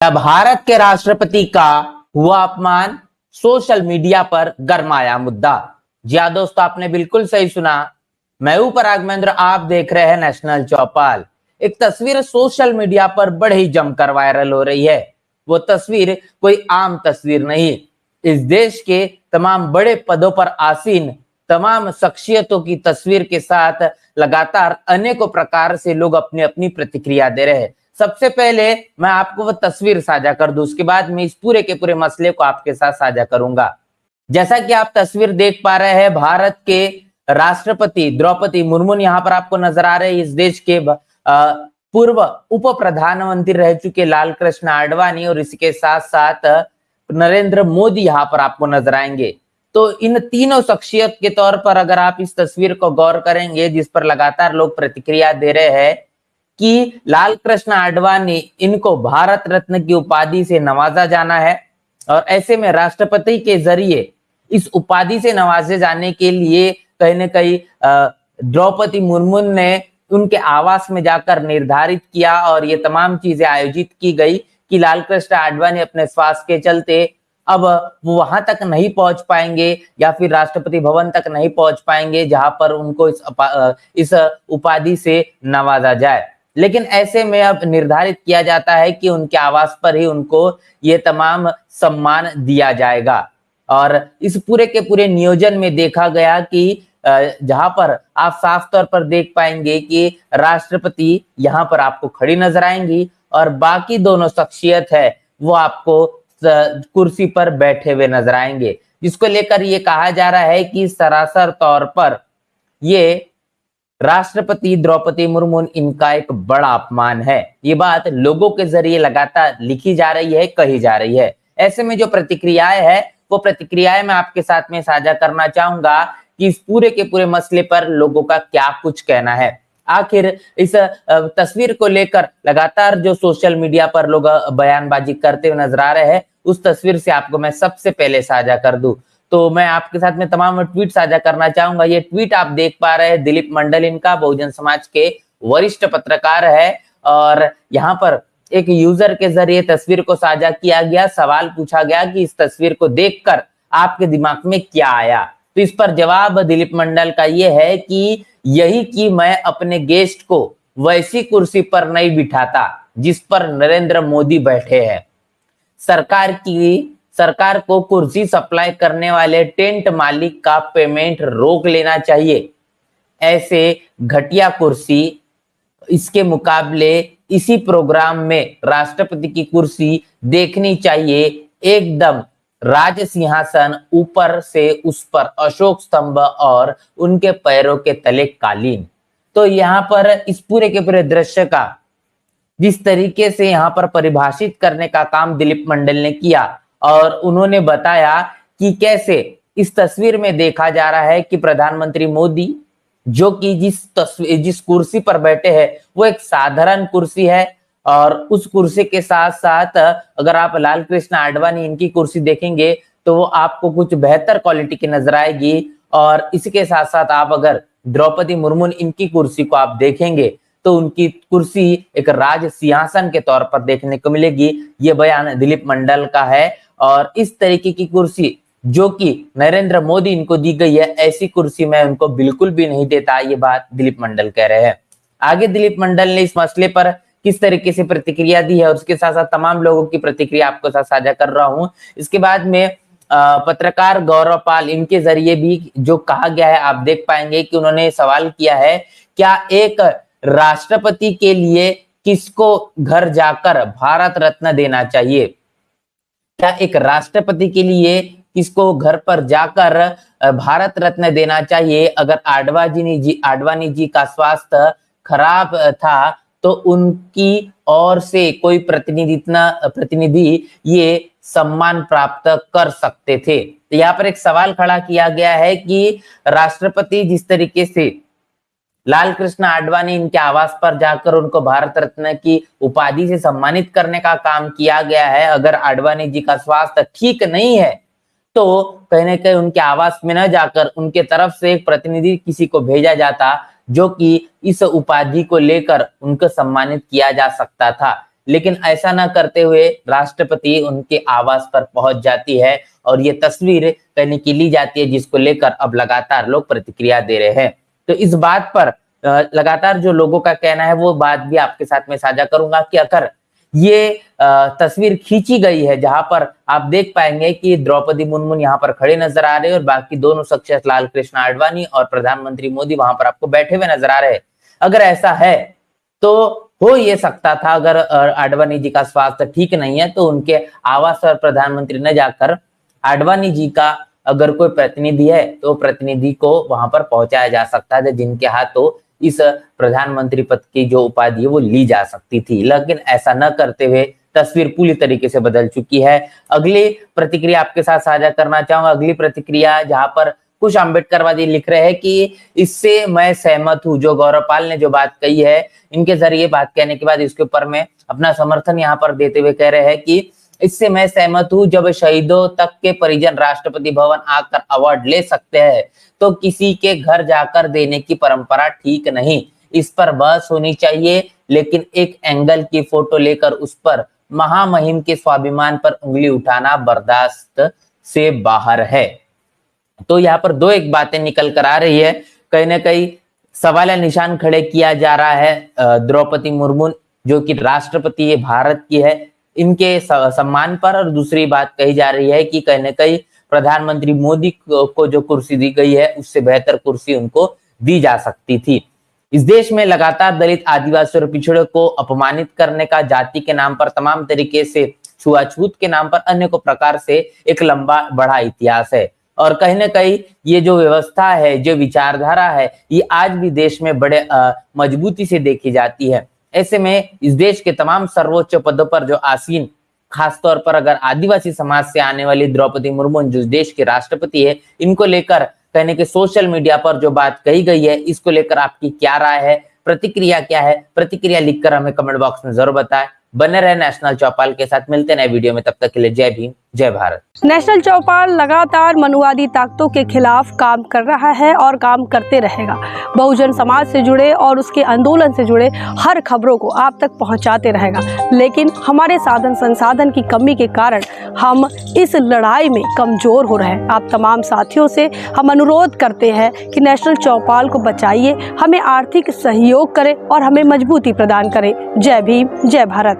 भारत के राष्ट्रपति का हुआ अपमान, सोशल मीडिया पर गरमाया मुद्दा। जी हाँ दोस्तों, आपने बिल्कुल सही सुना। मैं हूं पराग महेंद्र, आप देख रहे हैं नेशनल चौपाल। एक तस्वीर सोशल मीडिया पर बड़े ही जमकर वायरल हो रही है। वो तस्वीर कोई आम तस्वीर नहीं, इस देश के तमाम बड़े पदों पर आसीन तमाम शख्सियतों की तस्वीर के साथ लगातार अनेकों प्रकार से लोग अपनी अपनी प्रतिक्रिया दे रहे हैं। सबसे पहले मैं आपको वो तस्वीर साझा कर दूं, उसके बाद मैं इस पूरे के पूरे मसले को आपके साथ साझा करूंगा। जैसा कि आप तस्वीर देख पा रहे हैं, भारत के राष्ट्रपति द्रौपदी मुर्मू यहाँ पर आपको नजर आ रहे हैं। इस देश के पूर्व उप प्रधानमंत्री रह चुके लाल कृष्ण आडवाणी और इसके साथ साथ नरेंद्र मोदी यहाँ पर आपको नजर आएंगे। तो इन तीनों शख्सियत के तौर पर अगर आप इस तस्वीर को गौर करेंगे, जिस पर लगातार लोग प्रतिक्रिया दे रहे हैं कि लाल कृष्ण आडवाणी, इनको भारत रत्न की उपाधि से नवाजा जाना है और ऐसे में राष्ट्रपति के जरिए इस उपाधि से नवाजे जाने के लिए कहीं न कहीं द्रौपदी मुर्मू ने उनके आवास में जाकर निर्धारित किया और ये तमाम चीजें आयोजित की गई कि लाल कृष्ण आडवाणी अपने स्वास्थ्य के चलते अब वो वहां तक नहीं पहुंच पाएंगे या फिर राष्ट्रपति भवन तक नहीं पहुंच पाएंगे जहां पर उनको इस उपाधि से नवाजा जाए। लेकिन ऐसे में अब निर्धारित किया जाता है कि उनके आवास पर ही उनको ये तमाम सम्मान दिया जाएगा। और इस पूरे के पूरे नियोजन में देखा गया कि जहां पर आप साफ तौर पर देख पाएंगे कि राष्ट्रपति यहाँ पर आपको खड़ी नजर आएंगी और बाकी दोनों शख्सियत है वो आपको कुर्सी पर बैठे हुए नजर आएंगे, जिसको लेकर ये कहा जा रहा है कि सरासर तौर पर ये राष्ट्रपति द्रौपदी मुर्मू इनका एक बड़ा अपमान है। ये बात लोगों के जरिए लगातार लिखी जा रही है, कही जा रही है। ऐसे में जो प्रतिक्रियाएं है वो प्रतिक्रियाएं मैं आपके साथ में साझा करना चाहूंगा कि इस पूरे के पूरे मसले पर लोगों का क्या कुछ कहना है। आखिर इस तस्वीर को लेकर लगातार जो सोशल मीडिया पर लोग बयानबाजी करते हुए नजर आ रहे हैं, उस तस्वीर से आपको मैं सबसे पहले साझा कर दूं। तो मैं आपके साथ में तमाम ट्वीट साझा करना चाहूंगा। ये ट्वीट आप देख पा रहे हैं दिलीप मंडल, इनका बहुजन समाज के वरिष्ठ पत्रकार है और यहाँ पर एक यूजर के जरिए तस्वीर को साझा किया गया। सवाल पूछा गया कि इस तस्वीर को देखकर आपके दिमाग में क्या आया, तो इस पर जवाब दिलीप मंडल का ये है कि यही कि मैं अपने गेस्ट को वैसी कुर्सी पर नहीं बिठाता जिस पर नरेंद्र मोदी बैठे हैं। सरकार को कुर्सी सप्लाई करने वाले टेंट मालिक का पेमेंट रोक लेना चाहिए। ऐसे घटिया कुर्सी, इसके मुकाबले इसी प्रोग्राम में राष्ट्रपति की कुर्सी देखनी चाहिए, एकदम राज सिंहासन, ऊपर से उस पर अशोक स्तंभ और उनके पैरों के तले कालीन। तो यहाँ पर इस पूरे के पूरे दृश्य का जिस तरीके से यहाँ पर परिभाषित करने का काम दिलीप मंडल ने किया और उन्होंने बताया कि कैसे इस तस्वीर में देखा जा रहा है कि प्रधानमंत्री मोदी जो कि जिस कुर्सी पर बैठे हैं वो एक साधारण कुर्सी है और उस कुर्सी के साथ साथ अगर आप लाल कृष्ण आडवाणी इनकी कुर्सी देखेंगे तो वो आपको कुछ बेहतर क्वालिटी की नजर आएगी। और इसके साथ साथ आप अगर द्रौपदी मुर्मू इनकी कुर्सी को आप देखेंगे तो उनकी कुर्सी एक राज सिंहासन के तौर पर देखने को मिलेगी। ये बयान दिलीप मंडल का है और इस तरीके की कुर्सी जो कि नरेंद्र मोदी इनको दी गई है, ऐसी कुर्सी मैं उनको बिल्कुल भी नहीं देता, ये बात दिलीप मंडल कह रहे हैं। आगे दिलीप मंडल ने इस मसले पर किस तरीके से प्रतिक्रिया दी है और उसके साथ साथ तमाम लोगों की प्रतिक्रिया आपको साथ साझा कर रहा हूं। इसके बाद में पत्रकार गौरव पाल, इनके जरिए भी जो कहा गया है आप देख पाएंगे कि उन्होंने सवाल किया है, क्या एक राष्ट्रपति के लिए किसको घर जाकर भारत रत्न देना चाहिए? क्या एक राष्ट्रपति के लिए किसको घर पर जाकर भारत रत्न देना चाहिए? अगर आडवाणी जी का स्वास्थ्य खराब था तो उनकी ओर से कोई प्रतिनिधि ये सम्मान प्राप्त कर सकते थे। तो यहाँ पर एक सवाल खड़ा किया गया है कि राष्ट्रपति जिस तरीके से लाल कृष्ण आडवाणी इनके आवास पर जाकर उनको भारत रत्न की उपाधि से सम्मानित करने का काम किया गया है, अगर आडवाणी जी का स्वास्थ्य ठीक नहीं है तो कहीं ना कहीं उनके आवास में न जाकर उनके तरफ से एक प्रतिनिधि किसी को भेजा जाता जो कि इस उपाधि को लेकर उनको सम्मानित किया जा सकता था। लेकिन ऐसा ना करते हुए राष्ट्रपति उनके आवास पर पहुंच जाती है और ये तस्वीर कहीं की ली जाती है, जिसको लेकर अब लगातार लोग प्रतिक्रिया दे रहे हैं। तो इस बात पर लगातार जो लोगों का कहना है वो बात भी आपके साथ में साझा करूंगा कि अगर ये तस्वीर खींची गई है जहां पर आप देख पाएंगे कि द्रौपदी मुर्मू यहाँ पर खड़े नजर आ रहे हैं और बाकी दोनों शख्सियत लाल कृष्ण आडवाणी और प्रधानमंत्री मोदी वहां पर आपको बैठे हुए नजर आ रहे हैं। अगर ऐसा है तो हो ये सकता था, अगर आडवाणी जी का स्वास्थ्य ठीक नहीं है तो उनके आवास पर प्रधानमंत्री न जाकर आडवाणी जी का अगर कोई प्रतिनिधि है तो प्रतिनिधि को वहां पर पहुंचाया जा सकता है, जिनके हाथों इस प्रधानमंत्री पद की जो उपाधि है वो ली जा सकती थी। लेकिन ऐसा न करते हुए तस्वीर पूरी तरीके से बदल चुकी है। अगली प्रतिक्रिया आपके साथ साझा करना चाहूंगा। अगली प्रतिक्रिया जहां पर कुछ अम्बेडकरवादी लिख रहे हैं कि इससे मैं सहमत हूं। जो गौरव पाल ने जो बात कही है, इनके जरिए बात कहने के बाद इसके ऊपर मैं अपना समर्थन यहाँ पर देते हुए कह रहे हैं कि इससे मैं सहमत हूं। जब शहीदों तक के परिजन राष्ट्रपति भवन आकर अवार्ड ले सकते हैं तो किसी के घर जाकर देने की परंपरा ठीक नहीं। इस पर बहस होनी चाहिए, लेकिन एक एंगल की फोटो लेकर उस पर महामहिम के स्वाभिमान पर उंगली उठाना बर्दाश्त से बाहर है। तो यहाँ पर दो एक बातें निकल कर आ रही है। कहीं ना कहीं सवाल निशान खड़े किया जा रहा है द्रौपदी मुर्मू जो कि राष्ट्रपति भारत की है, इनके सम्मान पर, और दूसरी बात कही जा रही है कि कहीं ना कहीं प्रधानमंत्री मोदी को जो कुर्सी दी गई है उससे बेहतर कुर्सी उनको दी जा सकती थी। इस देश में लगातार दलित, आदिवासी और पिछड़े को अपमानित करने का जाति के नाम पर, तमाम तरीके से छुआछूत के नाम पर अनेकों प्रकार से एक लंबा बड़ा इतिहास है। और कहीं ना कहीं ये जो व्यवस्था है, जो विचारधारा है, ये आज भी देश में बड़े मजबूती से देखी जाती है। ऐसे में इस देश के तमाम सर्वोच्च पदों पर जो आसीन, खासतौर पर अगर आदिवासी समाज से आने वाली द्रौपदी मुर्मू जो देश के राष्ट्रपति है, इनको लेकर कहने के सोशल मीडिया पर जो बात कही गई है, इसको लेकर आपकी क्या राय है, प्रतिक्रिया क्या है? प्रतिक्रिया लिखकर हमें कमेंट बॉक्स में जरूर बताएं। बने रहे नेशनल चौपाल के साथ, मिलते नए वीडियो में, तब तक के लिए जय भीम, जय भारत। नेशनल चौपाल लगातार मनुवादी ताकतों के खिलाफ काम कर रहा है और काम करते रहेगा। बहुजन समाज से जुड़े और उसके आंदोलन से जुड़े हर खबरों को आप तक पहुंचाते रहेगा। लेकिन हमारे साधन संसाधन की कमी के कारण हम इस लड़ाई में कमजोर हो रहे हैं। आप तमाम साथियों से हम अनुरोध करते हैं कि नेशनल चौपाल को बचाइए, हमें आर्थिक सहयोग करें और हमें मजबूती प्रदान करें। जय भीम, जय भारत।